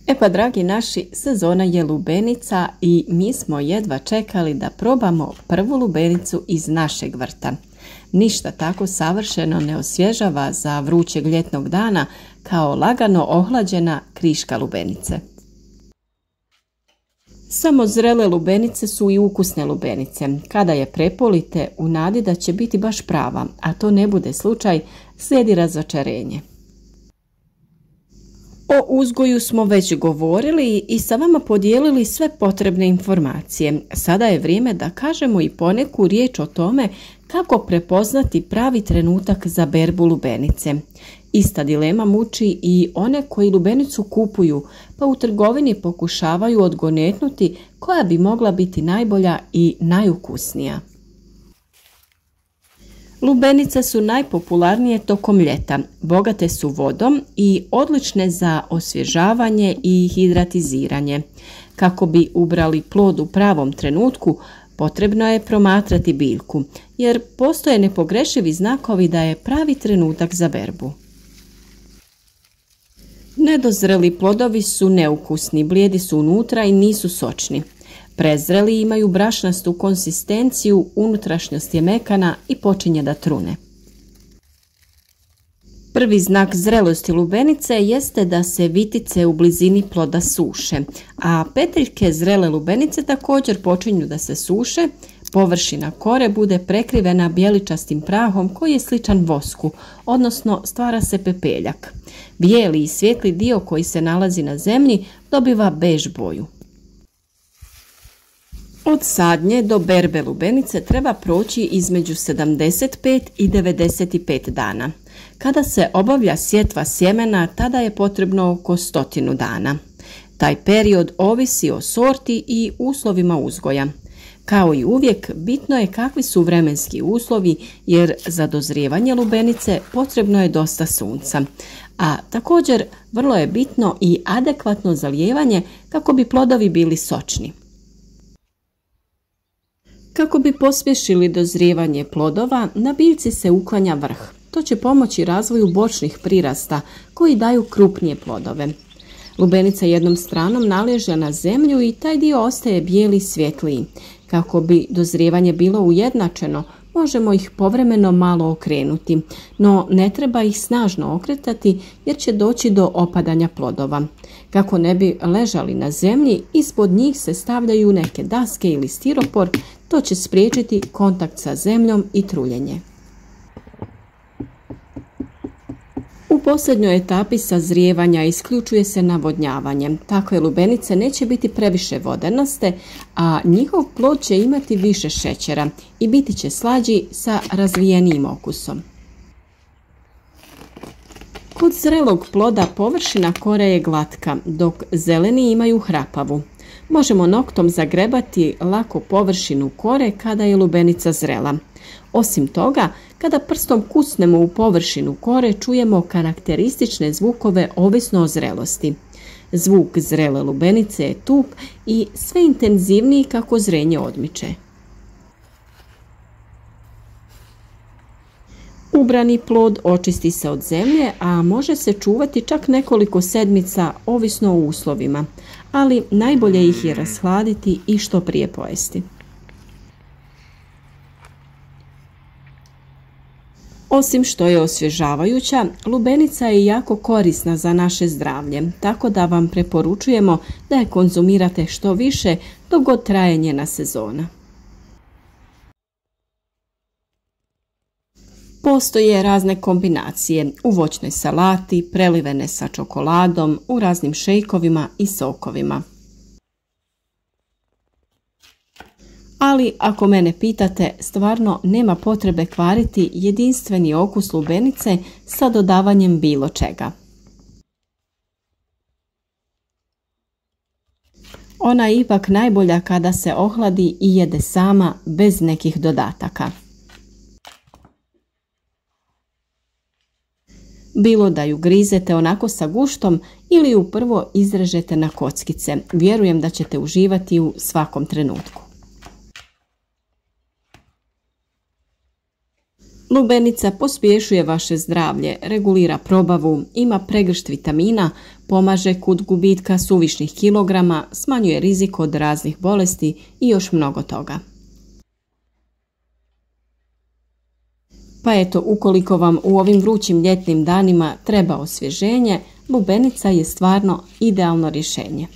E pa, dragi naši, sezona je lubenica i mi smo jedva čekali da probamo prvu lubenicu iz našeg vrta. Ništa tako savršeno ne osvježava za vrućeg ljetnog dana kao lagano ohlađena kriška lubenice. Samo zrele lubenice su i ukusne lubenice. Kada je prepolite u nadi da će biti baš prava, a to ne bude slučaj, slijedi razočarenje. O uzgoju smo već govorili i sa vama podijelili sve potrebne informacije. Sada je vrijeme da kažemo i poneku riječ o tome kako prepoznati pravi trenutak za berbu lubenice. Ista dilema muči i one koji lubenicu kupuju, pa u trgovini pokušavaju odgonetnuti koja bi mogla biti najbolja i najukusnija. Lubenice su najpopularnije tokom ljeta, bogate su vodom i odlične za osvježavanje i hidratiziranje. Kako bi ubrali plod u pravom trenutku, potrebno je promatrati biljku, jer postoje nepogrešivi znakovi da je pravi trenutak za berbu. Nedozreli plodovi su neukusni, blijedi su unutra i nisu sočni. Prezreli imaju brašnastu konsistenciju, unutrašnjost je mekana i počinje da trune. Prvi znak zrelosti lubenice jeste da se vitice u blizini ploda suše, a petiljke zrele lubenice također počinju da se suše, površina kore bude prekrivena bijeličastim prahom koji je sličan vosku, odnosno stvara se pepeljak. Bijeli i svijetli dio koji se nalazi na zemlji dobiva bež boju. Od sadnje do berbe lubenice treba proći između 75 i 95 dana. Kada se obavlja sjetva sjemena, tada je potrebno oko 100 dana. Taj period ovisi o sorti i uslovima uzgoja. Kao i uvijek, bitno je kakvi su vremenski uslovi, jer za dozrijevanje lubenice potrebno je dosta sunca. A također vrlo je bitno i adekvatno zalijevanje kako bi plodovi bili sočni. Kako bi pospješili dozrijevanje plodova, na biljci se uklanja vrh. To će pomoći razvoju bočnih prirasta koji daju krupnije plodove. Lubenica jednom stranom naliježe na zemlju i taj dio ostaje bijeli i svjetliji. Kako bi dozrijevanje bilo ujednačeno, možemo ih povremeno malo okrenuti, no ne treba ih snažno okretati jer će doći do opadanja plodova. Kako ne bi ležali na zemlji, ispod njih se stavljaju neke daske ili stiropor, to će spriječiti kontakt sa zemljom i truljenje. U posljednjoj etapi sazrijevanja isključuje se navodnjavanje. Takve lubenice neće biti previše vodenaste, a njihov plod će imati više šećera i biti će slađi sa razvijenijim okusom. Kod zrelog ploda površina kore je glatka, dok zeleni imaju hrapavu. Možemo noktom zagrebati lako površinu kore kada je lubenica zrela. Osim toga, kada prstom kucnemo u površinu kore, čujemo karakteristične zvukove ovisno o zrelosti. Zvuk zrele lubenice je tup i sve intenzivniji kako zrenje odmiče. Ubrani plod očisti se od zemlje, a može se čuvati čak nekoliko sedmica ovisno o uslovima, ali najbolje ih je rashladiti i što prije pojesti. Osim što je osvježavajuća, lubenica je jako korisna za naše zdravlje, tako da vam preporučujemo da je konzumirate što više dok god traje njena sezona. Postoje razne kombinacije u voćnoj salati, prelivene sa čokoladom, u raznim šejkovima i sokovima. Ali ako mene pitate, stvarno nema potrebe kvariti jedinstveni okus lubenice sa dodavanjem bilo čega. Ona je ipak najbolja kada se ohladi i jede sama bez nekih dodataka. Bilo da ju grizete onako sa guštom ili ju prvo izrežete na kockice, vjerujem da ćete uživati u svakom trenutku. Lubenica pospješuje vaše zdravlje, regulira probavu, ima pregršt vitamina, pomaže kod gubitka suvišnih kilograma, smanjuje rizik od raznih bolesti i još mnogo toga. Pa eto, ukoliko vam u ovim vrućim ljetnim danima treba osvježenje, lubenica je stvarno idealno rješenje.